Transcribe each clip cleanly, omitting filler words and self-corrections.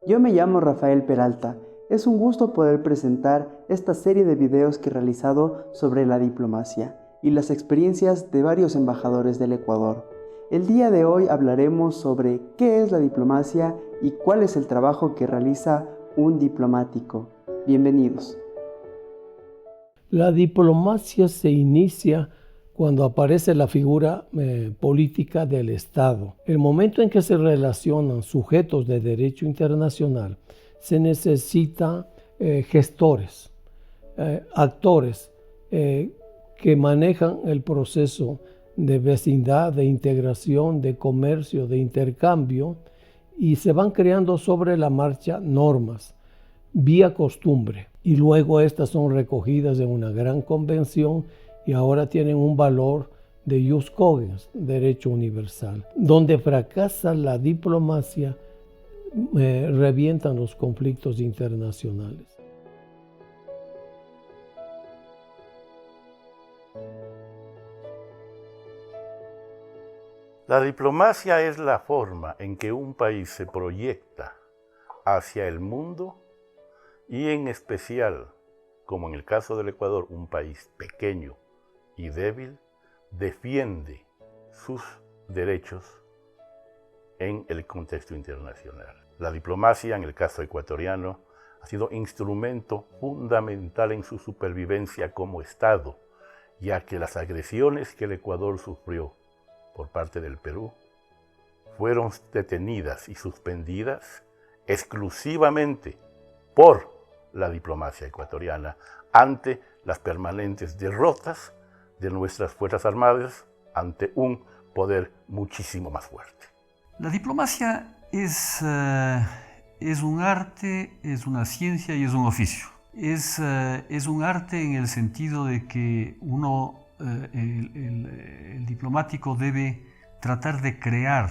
Yo me llamo Rafael Peralta. Es un gusto poder presentar esta serie de videos que he realizado sobre la diplomacia y las experiencias de varios embajadores del Ecuador. El día de hoy hablaremos sobre qué es la diplomacia y cuál es el trabajo que realiza un diplomático. Bienvenidos. La diplomacia se inicia cuando aparece la figura política del Estado. El momento en que se relacionan sujetos de derecho internacional, se necesita gestores, actores que manejan el proceso de vecindad, de integración, de comercio, de intercambio, y se van creando sobre la marcha normas, vía costumbre, y luego estas son recogidas en una gran convención y ahora tienen un valor de jus cogens, derecho universal. Donde fracasa la diplomacia, revientan los conflictos internacionales. La diplomacia es la forma en que un país se proyecta hacia el mundo y en especial, como en el caso del Ecuador, un país pequeño y débil, defiende sus derechos en el contexto internacional. La diplomacia, en el caso ecuatoriano, ha sido instrumento fundamental en su supervivencia como Estado, ya que las agresiones que el Ecuador sufrió por parte del Perú fueron detenidas y suspendidas exclusivamente por la diplomacia ecuatoriana ante las permanentes derrotas de nuestras Fuerzas Armadas ante un poder muchísimo más fuerte. La diplomacia es un arte, es una ciencia y es un oficio. Es un arte en el sentido de que el diplomático debe tratar de crear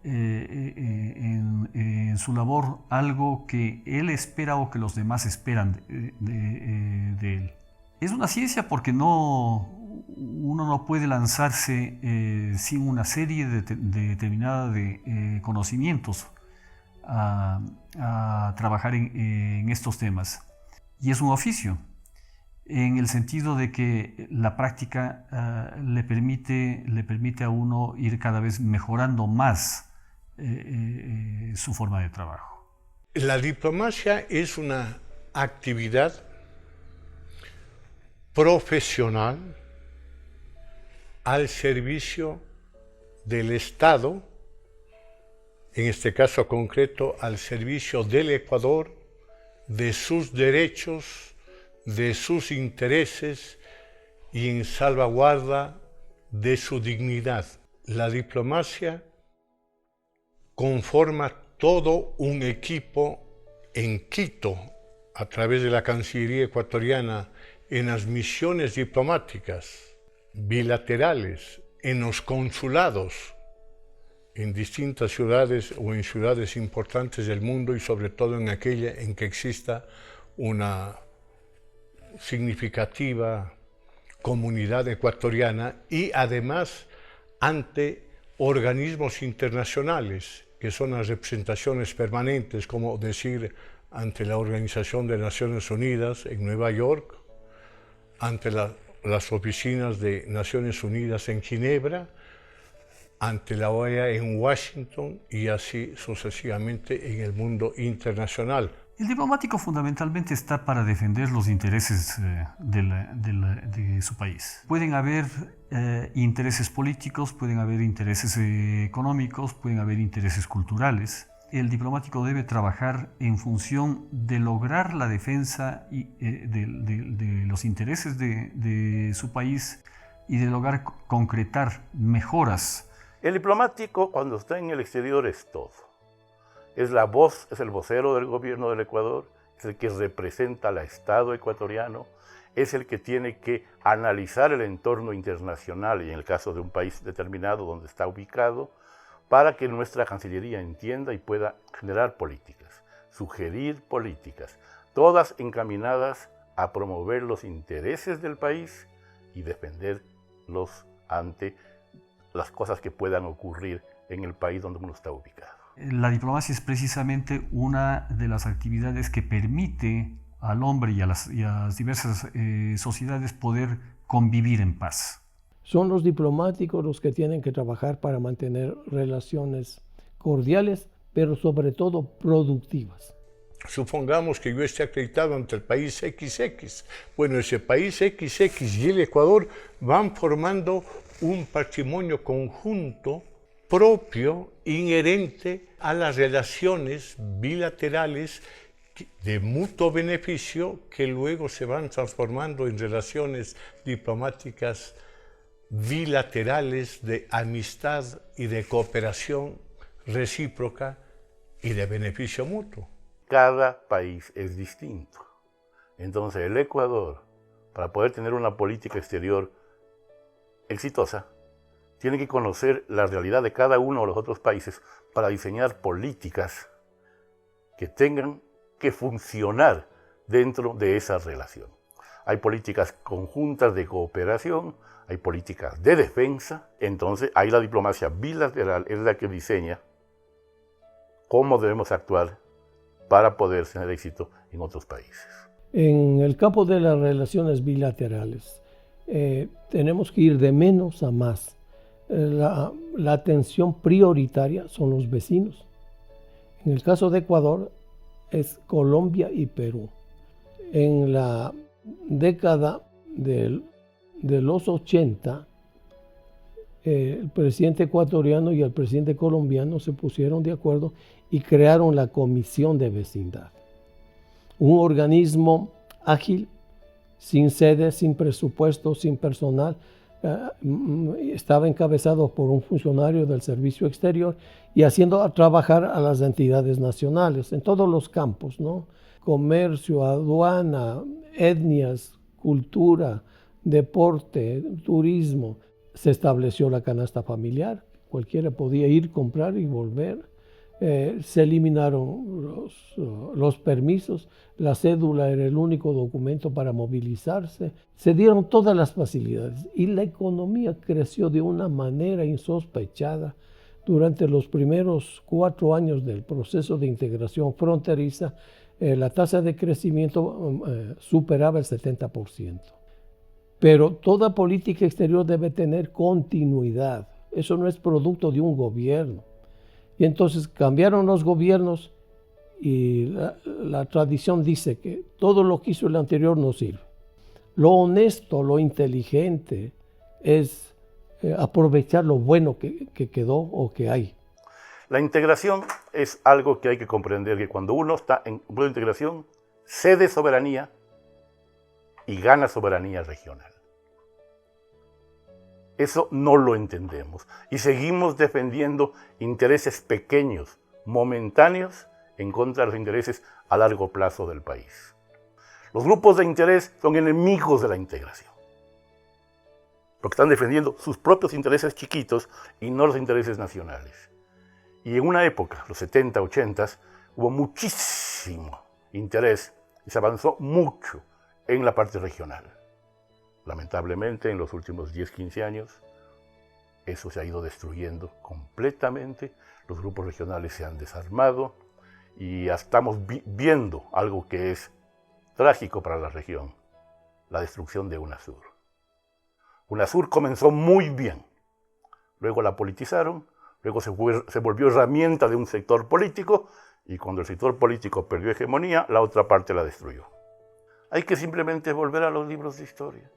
en su labor algo que él espera o que los demás esperan de él. Es una ciencia porque uno no puede lanzarse sin una serie determinada de conocimientos a trabajar en estos temas. Y es un oficio, en el sentido de que la práctica le permite a uno ir cada vez mejorando más su forma de trabajo. La diplomacia es una actividad profesional al servicio del Estado, en este caso concreto al servicio del Ecuador, de sus derechos, de sus intereses y en salvaguarda de su dignidad. La diplomacia conforma todo un equipo en Quito, a través de la Cancillería ecuatoriana, en las misiones diplomáticas bilaterales, en los consulados, en distintas ciudades o en ciudades importantes del mundo y sobre todo en aquella en que exista una significativa comunidad ecuatoriana y además ante organismos internacionales que son las representaciones permanentes, como decir, ante la Organización de Naciones Unidas en Nueva York, ante las oficinas de Naciones Unidas en Ginebra, ante la OEA en Washington y así sucesivamente en el mundo internacional. El diplomático fundamentalmente está para defender los intereses de su país. Pueden haber intereses políticos, pueden haber intereses económicos, pueden haber intereses culturales. El diplomático debe trabajar en función de lograr la defensa de los intereses de su país y de lograr concretar mejoras. El diplomático, cuando está en el exterior, es todo. Es la voz, es el vocero del gobierno del Ecuador, es el que representa al Estado ecuatoriano, es el que tiene que analizar el entorno internacional y en el caso de un país determinado donde está ubicado, para que nuestra Cancillería entienda y pueda generar políticas, sugerir políticas, todas encaminadas a promover los intereses del país y defenderlos ante las cosas que puedan ocurrir en el país donde uno está ubicado. La diplomacia es precisamente una de las actividades que permite al hombre y a las diversas sociedades poder convivir en paz. Son los diplomáticos los que tienen que trabajar para mantener relaciones cordiales, pero sobre todo productivas. Supongamos que yo esté acreditado ante el país XX. Bueno, ese país XX y el Ecuador van formando un patrimonio conjunto propio, inherente a las relaciones bilaterales de mutuo beneficio que luego se van transformando en relaciones diplomáticas bilaterales de amistad y de cooperación recíproca y de beneficio mutuo. Cada país es distinto. Entonces el Ecuador, para poder tener una política exterior exitosa, tiene que conocer la realidad de cada uno de los otros países para diseñar políticas que tengan que funcionar dentro de esa relación. Hay políticas conjuntas de cooperación, hay políticas de defensa, entonces ahí la diplomacia bilateral es la que diseña cómo debemos actuar para poder tener éxito en otros países. En el campo de las relaciones bilaterales, tenemos que ir de menos a más. La atención prioritaria son los vecinos. En el caso de Ecuador es Colombia y Perú. En la década de los 80, el presidente ecuatoriano y el presidente colombiano se pusieron de acuerdo y crearon la Comisión de Vecindad. Un organismo ágil, sin sede, sin presupuesto, sin personal. Estaba encabezado por un funcionario del Servicio Exterior y haciendo trabajar a las entidades nacionales en todos los campos, ¿no? Comercio, aduana, etnias, cultura, deporte, turismo. Se estableció la canasta familiar, cualquiera podía ir, comprar y volver. Se eliminaron los permisos, la cédula era el único documento para movilizarse, se dieron todas las facilidades y la economía creció de una manera insospechada. Durante los primeros 4 años del proceso de integración fronteriza, la tasa de crecimiento superaba el 70%. Pero toda política exterior debe tener continuidad, eso no es producto de un gobierno. Y entonces cambiaron los gobiernos y la tradición dice que todo lo que hizo el anterior no sirve. Lo honesto, lo inteligente es aprovechar lo bueno que quedó o que hay. La integración es algo que hay que comprender, que cuando uno está en un proceso de integración, cede soberanía y gana soberanía regional. Eso no lo entendemos y seguimos defendiendo intereses pequeños, momentáneos, en contra de los intereses a largo plazo del país. Los grupos de interés son enemigos de la integración, porque están defendiendo sus propios intereses chiquitos y no los intereses nacionales. Y en una época, los 70, 80, hubo muchísimo interés y se avanzó mucho en la parte regional. Lamentablemente, en los últimos 10, 15 años, eso se ha ido destruyendo completamente. Los grupos regionales se han desarmado y ya estamos viendo algo que es trágico para la región, la destrucción de UNASUR. UNASUR comenzó muy bien, luego la politizaron, luego se volvió herramienta de un sector político y cuando el sector político perdió hegemonía, la otra parte la destruyó. Hay que simplemente volver a los libros de historia.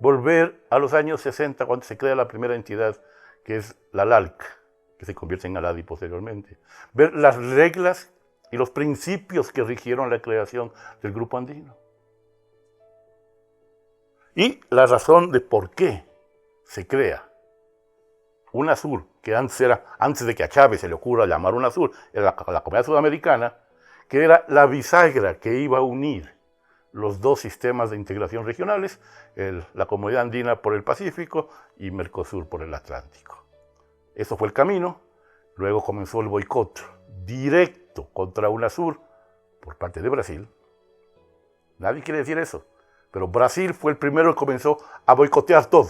Volver a los años 60, cuando se crea la primera entidad, que es la LALC, que se convierte en ALADI posteriormente. Ver las reglas y los principios que rigieron la creación del Grupo Andino. Y la razón de por qué se crea UNASUR, que antes de que a Chávez se le ocurra llamar UNASUR, era la Comunidad Sudamericana, que era la bisagra que iba a unir los dos sistemas de integración regionales, la Comunidad Andina por el Pacífico y Mercosur por el Atlántico. Eso fue el camino. Luego comenzó el boicot directo contra UNASUR por parte de Brasil. Nadie quiere decir eso, pero Brasil fue el primero que comenzó a boicotear todo,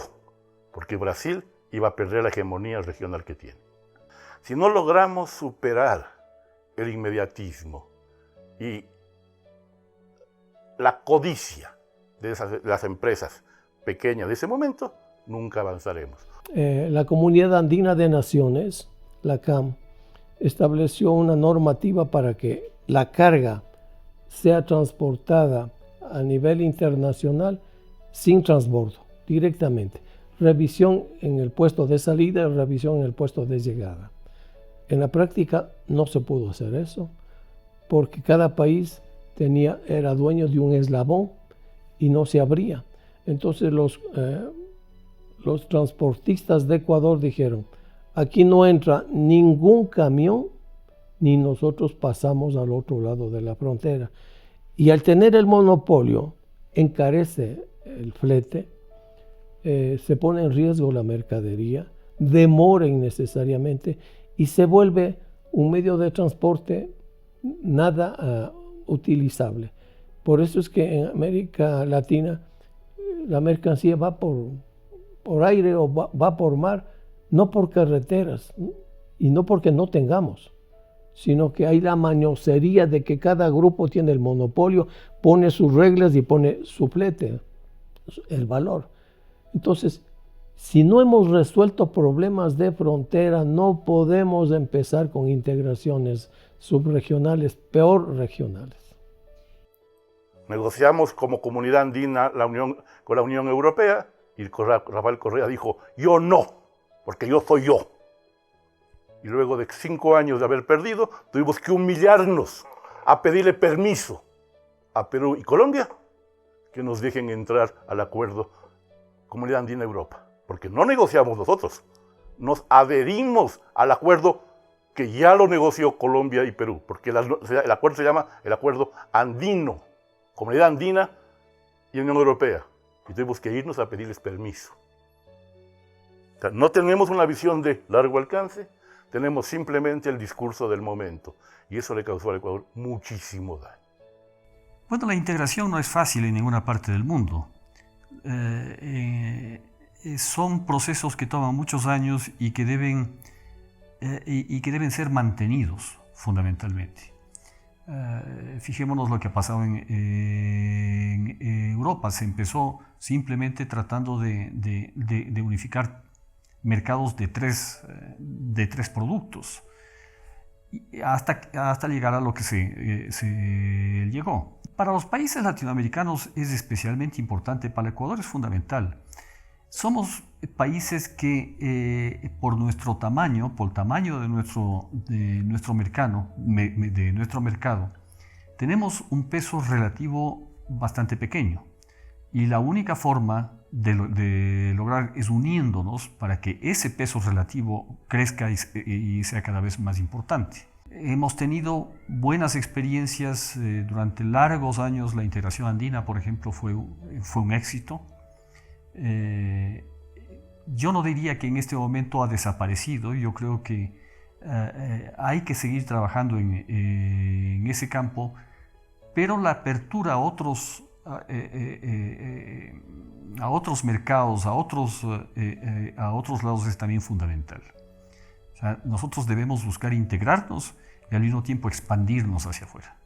porque Brasil iba a perder la hegemonía regional que tiene. Si no logramos superar el inmediatismo y la codicia de las empresas pequeñas de ese momento, nunca avanzaremos. La Comunidad Andina de Naciones, la CAM, estableció una normativa para que la carga sea transportada a nivel internacional sin transbordo, directamente. Revisión en el puesto de salida y revisión en el puesto de llegada. En la práctica no se pudo hacer eso, porque cada país era dueño de un eslabón y no se abría. Entonces los transportistas de Ecuador dijeron, aquí no entra ningún camión, ni nosotros pasamos al otro lado de la frontera. Y al tener el monopolio, encarece el flete, se pone en riesgo la mercadería, demora innecesariamente y se vuelve un medio de transporte nada utilizable. Por eso es que en América Latina la mercancía va por aire o va por mar, no por carreteras, y no porque no tengamos, sino que hay la mañosería de que cada grupo tiene el monopolio, pone sus reglas y pone su flete, el valor. Entonces, si no hemos resuelto problemas de frontera, no podemos empezar con integraciones subregionales, peor regionales. Negociamos como comunidad andina con la Unión Europea y Rafael Correa dijo, yo no, porque yo soy yo. Y luego de 5 años de haber perdido, tuvimos que humillarnos a pedirle permiso a Perú y Colombia que nos dejen entrar al acuerdo Comunidad Andina Europa. Porque no negociamos nosotros, nos adherimos al acuerdo que ya lo negoció Colombia y Perú, porque el acuerdo se llama el Acuerdo Andino, Comunidad Andina y Unión Europea. Y tuvimos que irnos a pedirles permiso. O sea, no tenemos una visión de largo alcance, tenemos simplemente el discurso del momento. Y eso le causó al Ecuador muchísimo daño. Bueno, la integración no es fácil en ninguna parte del mundo. Son procesos que toman muchos años y que deben ser mantenidos fundamentalmente. Fijémonos lo que ha pasado en Europa. Se empezó simplemente tratando de unificar mercados de tres productos hasta llegar a lo que se llegó. Para los países latinoamericanos es especialmente importante, para el Ecuador es fundamental. Somos países que por nuestro tamaño, por el tamaño de nuestro mercado, tenemos un peso relativo bastante pequeño. Y la única forma de lograr es uniéndonos para que ese peso relativo crezca y sea cada vez más importante. Hemos tenido buenas experiencias durante largos años. La integración andina, por ejemplo, fue un éxito. Yo no diría que en este momento ha desaparecido. Yo creo que hay que seguir trabajando en ese campo, pero la apertura a otros mercados, a otros lados es también fundamental. O sea, nosotros debemos buscar integrarnos y al mismo tiempo expandirnos hacia afuera.